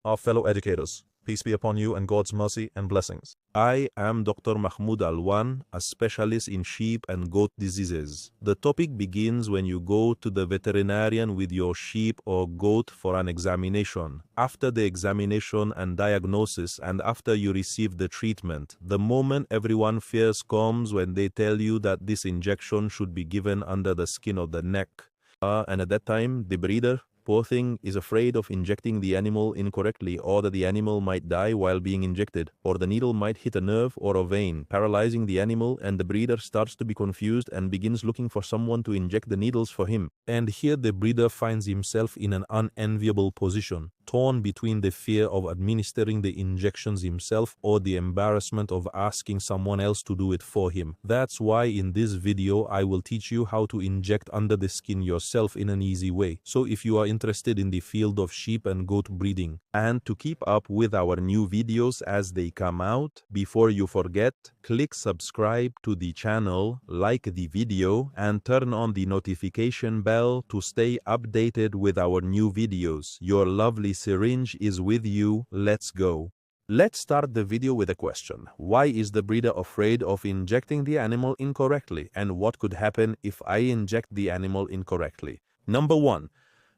Our fellow educators, peace be upon you and God's mercy and blessings. I am Dr. Mahmoud Alwan, a specialist in sheep and goat diseases. The topic begins when you go to the veterinarian with your sheep or goat for an examination. After the examination and diagnosis and after you receive the treatment, the moment everyone fears comes when they tell you that this injection should be given under the skin of the neck. And at that time, the breeder, poor thing, is afraid of injecting the animal incorrectly, or that the animal might die while being injected, or the needle might hit a nerve or a vein, paralyzing the animal, and the breeder starts to be confused and begins looking for someone to inject the needles for him. And here the breeder finds himself in an unenviable position, torn between the fear of administering the injections himself or the embarrassment of asking someone else to do it for him. That's why in this video I will teach you how to inject under the skin yourself in an easy way. So if you are interested in the field of sheep and goat breeding, and to keep up with our new videos as they come out, before you forget, click subscribe to the channel, like the video, and turn on the notification bell to stay updated with our new videos. Your lovely syringe is with you. Let's go. Let's start the video with a question. Why is the breeder afraid of injecting the animal incorrectly, and what could happen if I inject the animal incorrectly? Number 1.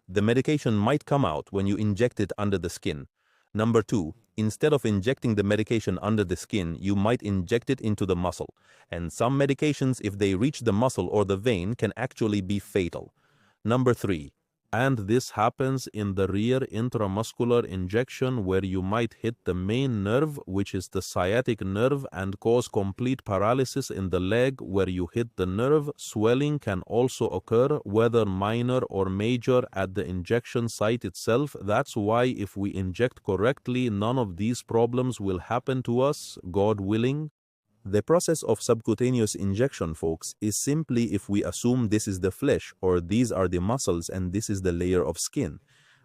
The medication might come out when you inject it under the skin. Number 2. Instead of injecting the medication under the skin, you might inject it into the muscle. And some medications, if they reach the muscle or the vein, can actually be fatal. Number 3. And this happens in the rear intramuscular injection, where you might hit the main nerve, which is the sciatic nerve, and cause complete paralysis in the leg where you hit the nerve. Swelling can also occur, whether minor or major, at the injection site itself. That's why if we inject correctly, none of these problems will happen to us, God willing. The process of subcutaneous injection, folks, is simply if we assume this is the flesh, or these are the muscles, and this is the layer of skin.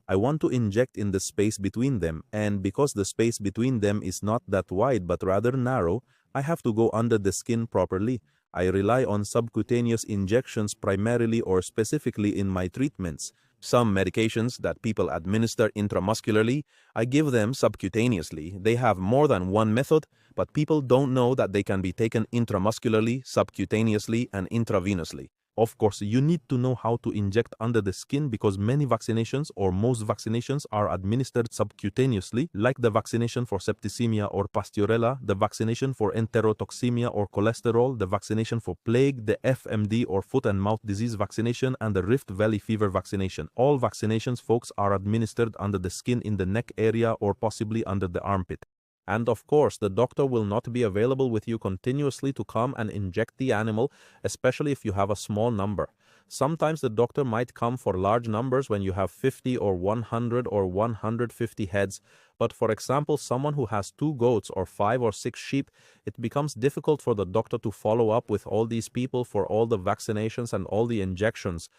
I want to inject in the space between them, and because the space between them is not that wide but rather narrow, I have to go under the skin properly. I rely on subcutaneous injections primarily or specifically in my treatments. Some medications that people administer intramuscularly, I give them subcutaneously. They have more than one method, but people don't know that they can be taken intramuscularly, subcutaneously, and intravenously. Of course, you need to know how to inject under the skin because many vaccinations or most vaccinations are administered subcutaneously, like the vaccination for septicemia or pasteurella, the vaccination for enterotoxemia or cholesterol, the vaccination for plague, the FMD or foot and mouth disease vaccination, and the Rift Valley fever vaccination. All vaccinations, folks, are administered under the skin in the neck area or possibly under the armpit. And of course, the doctor will not be available with you continuously to come and inject the animal, especially if you have a small number. Sometimes the doctor might come for large numbers when you have 50 or 100 or 150 heads. But for example, someone who has 2 goats or 5 or 6 sheep, it becomes difficult for the doctor to follow up with all these people for all the vaccinations and all the injections.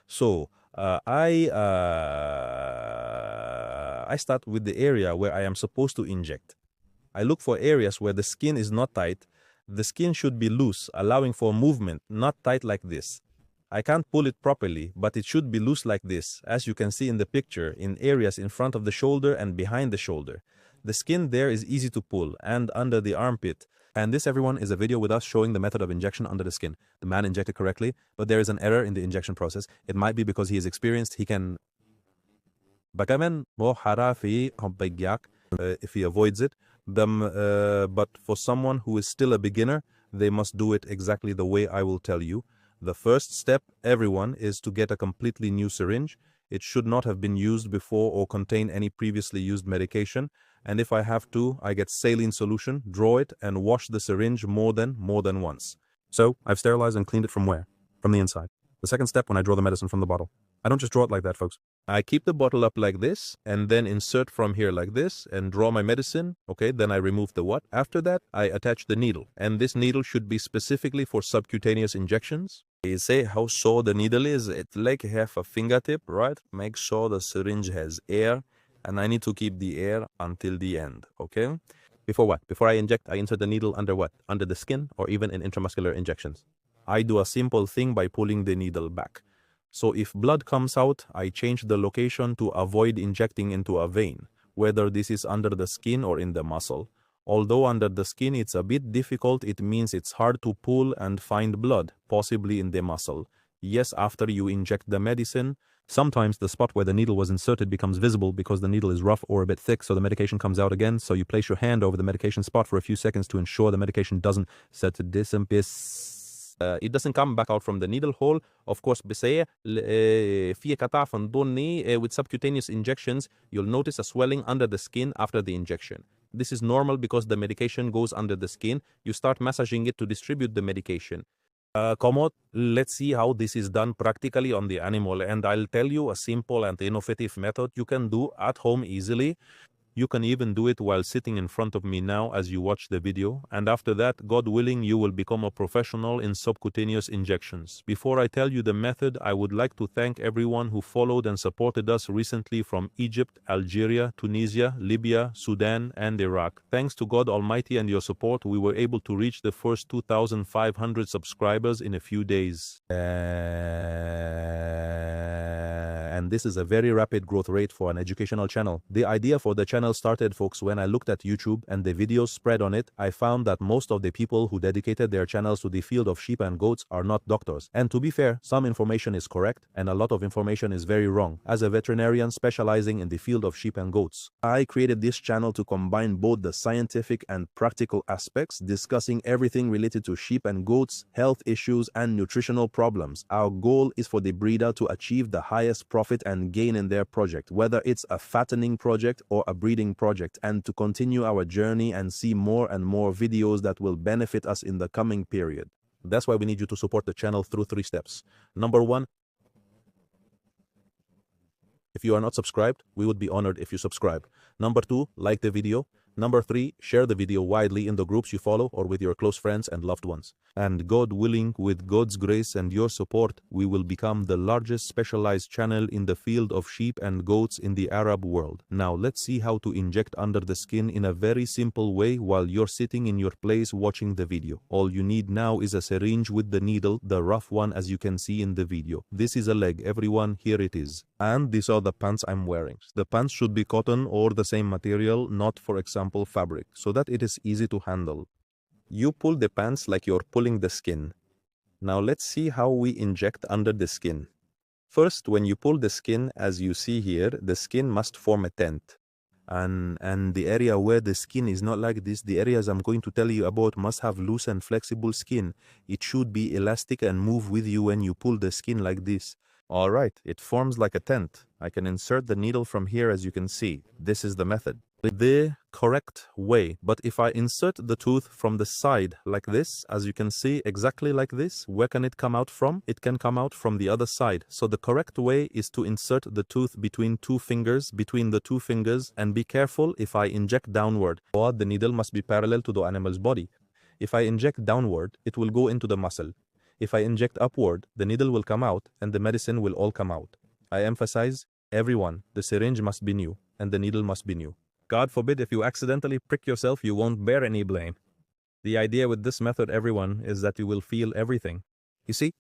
So I start with the area where I am supposed to inject. I look for areas where the skin is not tight. The skin should be loose, allowing for movement, not tight like this. I can't pull it properly, but it should be loose like this, as you can see in the picture, in areas in front of the shoulder and behind the shoulder. The skin there is easy to pull, and under the armpit. And this, everyone, is a video with us showing the method of injection under the skin. The man injected correctly, but there is an error in the injection process. It might be because he is experienced, he can... if he avoids it. But for someone who is still a beginner, they must do it exactly the way I will tell you. The first step, everyone, is to get a completely new syringe. It should not have been used before or contain any previously used medication. And if I have to, I get saline solution, draw it, and wash the syringe more than once. So I've sterilized and cleaned it from where? From the inside. The second step, when I draw the medicine from the bottle. I don't just draw it like that, folks. I keep the bottle up like this, and then insert from here like this, and draw my medicine. Okay, then I remove the what? After that, I attach the needle. And this needle should be specifically for subcutaneous injections. You say how sore the needle is. It's like half a fingertip, right? Make sure the syringe has air, and I need to keep the air until the end, okay? Before what? Before I inject, I insert the needle under what? Under the skin, or even in intramuscular injections. I do a simple thing by pulling the needle back. So if blood comes out, I change the location to avoid injecting into a vein. whether this is under the skin or in the muscle. Although under the skin it's a bit difficult, it means it's hard to pull and find blood, possibly in the muscle. Yes, after you inject the medicine, sometimes the spot where the needle was inserted becomes visible because the needle is rough or a bit thick, so the medication comes out again. So you place your hand over the medication spot for a few seconds to ensure the medication doesn't it doesn't come back out from the needle hole. Of course, في قطع فنضلني with subcutaneous injections, you'll notice a swelling under the skin after the injection. This is normal because the medication goes under the skin. You start massaging it to distribute the medication. Come on, let's see how this is done practically on the animal, and I'll tell you a simple and innovative method you can do at home easily. You can even do it while sitting in front of me now as you watch the video, and after that, God willing, you will become a professional in subcutaneous injections. Before I tell you the method, I would like to thank everyone who followed and supported us recently from Egypt, Algeria, Tunisia, Libya, Sudan, and Iraq. Thanks to God Almighty and your support, we were able to reach the first 2,500 subscribers in a few days. And this is a very rapid growth rate for an educational channel. The idea for the channel started, folks, when I looked at YouTube and the videos spread on it. I found that most of the people who dedicated their channels to the field of sheep and goats are not doctors. And to be fair, some information is correct and a lot of information is very wrong. As a veterinarian specializing in the field of sheep and goats, I created this channel to combine both the scientific and practical aspects, discussing everything related to sheep and goats, health issues, and nutritional problems. Our goal is for the breeder to achieve the highest profit and gain in their project, whether it's a fattening project or a breeding project, and to continue our journey and see more and more videos that will benefit us in the coming period. That's why we need you to support the channel through 3 steps. Number 1, if you are not subscribed, we would be honored if you subscribe. Number 2, like the video. Number 3, share the video widely in the groups you follow or with your close friends and loved ones. And God willing, with God's grace and your support, we will become the largest specialized channel in the field of sheep and goats in the Arab world. Now let's see how to inject under the skin in a very simple way while you're sitting in your place watching the video. All you need now is a syringe with the needle, the rough one as you can see in the video. This is a leg, everyone, here it is. And these are the pants I'm wearing. The pants should be cotton or the same material, not for example fabric, so that it is easy to handle. You pull the pants like you're pulling the skin. Now let's see how we inject under the skin. First, when you pull the skin, as you see here, the skin must form a tent. And the area where the skin is not like this, the areas I'm going to tell you about must have loose and flexible skin. It should be elastic and move with you when you pull the skin like this. Alright, it forms like a tent. I can insert the needle from here as you can see. This is the method. The correct way. But if I insert the tooth from the side like this, as you can see, exactly like this, where can it come out from? It can come out from the other side. So the correct way is to insert the tooth between the two fingers, and be careful if I inject downward, or the needle must be parallel to the animal's body. If I inject downward, it will go into the muscle. If I inject upward, the needle will come out and the medicine will all come out. I emphasize, everyone, the syringe must be new and the needle must be new. God forbid if you accidentally prick yourself, you won't bear any blame. The idea with this method, everyone, is that you will feel everything. You see,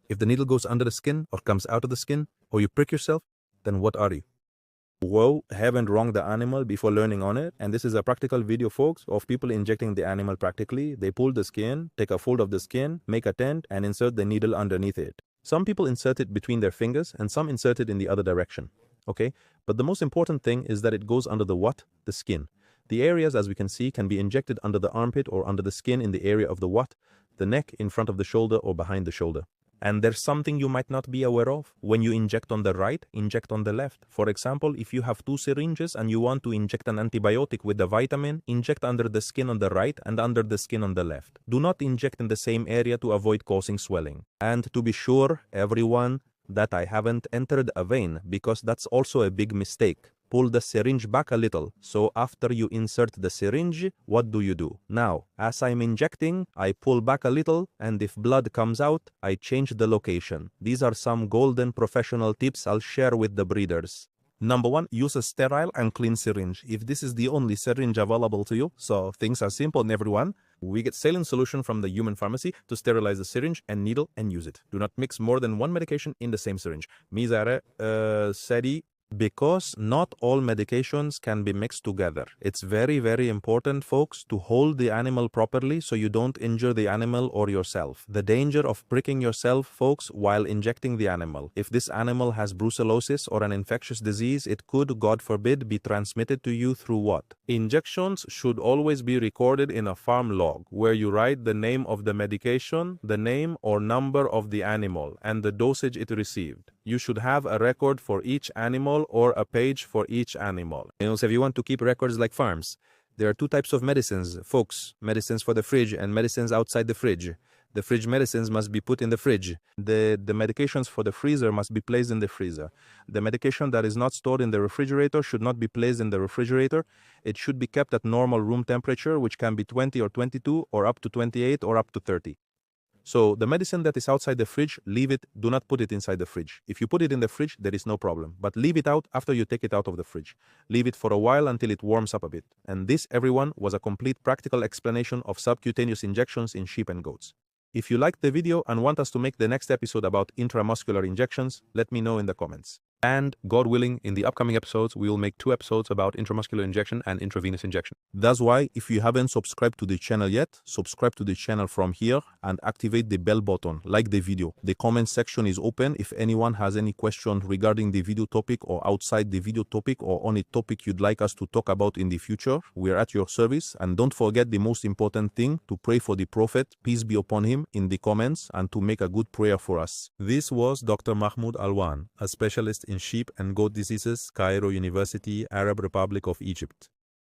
if the needle goes under the skin or comes out of the skin, or you prick yourself, then what are you? Whoa, haven't wronged the animal before learning on it. And this is a practical video, folks, of people injecting the animal practically. They pull the skin, take a fold of the skin, make a tent, and insert the needle underneath it. Some people insert it between their fingers, and some insert it in the other direction. Okay, but the most important thing is that it goes under the what? The skin. The areas, as we can see, can be injected under the armpit or under the skin in the area of the what? The neck, in front of the shoulder, or behind the shoulder. And there's something you might not be aware of. When you inject on the right, inject on the left. For example, if you have 2 syringes and you want to inject an antibiotic with a vitamin, inject under the skin on the right and under the skin on the left. Do not inject in the same area to avoid causing swelling. And to be sure, everyone, that I haven't entered a vein, because that's also a big mistake. Pull the syringe back a little. So after you insert the syringe, what do? Now, as I'm injecting, I pull back a little, and if blood comes out, I change the location. These are some golden professional tips I'll share with the breeders. Number 1, use a sterile and clean syringe. If this is the only syringe available to you, so things are simple, everyone. We get saline solution from the human pharmacy to sterilize the syringe and needle and use it. Do not mix more than 1 medication in the same syringe. Mizare, Sadi, Because not all medications can be mixed together. It's very, very important, folks, to hold the animal properly so you don't injure the animal or yourself. The danger of pricking yourself, folks, while injecting the animal. If this animal has brucellosis or an infectious disease, it could, God forbid, be transmitted to you through what? Injections should always be recorded in a farm log, where you write the name of the medication, the name or number of the animal, and the dosage it received. You should have a record for each animal or a page for each animal. So if you want to keep records like farms, there are two types of medicines, folks. Medicines for the fridge and medicines outside the fridge. The fridge medicines must be put in the fridge. The medications for the freezer must be placed in the freezer. The medication that is not stored in the refrigerator should not be placed in the refrigerator. It should be kept at normal room temperature, which can be 20 or 22 or up to 28 or up to 30. So the medicine that is outside the fridge, leave it. Do not put it inside the fridge. If you put it in the fridge, there is no problem. But leave it out after you take it out of the fridge. Leave it for a while until it warms up a bit. And this, everyone, was a complete practical explanation of subcutaneous injections in sheep and goats. If you liked the video and want us to make the next episode about intramuscular injections, let me know in the comments. And God willing, in the upcoming episodes, we will make 2 episodes about intramuscular injection and intravenous injection. That's why, if you haven't subscribed to the channel yet, subscribe to the channel from here and activate the bell button, like the video. The comment section is open if anyone has any questions regarding the video topic or outside the video topic or on a topic you'd like us to talk about in the future. We're at your service. And don't forget the most important thing, to pray for the Prophet, peace be upon him, in the comments and to make a good prayer for us. This was Dr. Mahmoud Alwan, a specialist in sheep and goat diseases, Cairo University, Arab Republic of Egypt.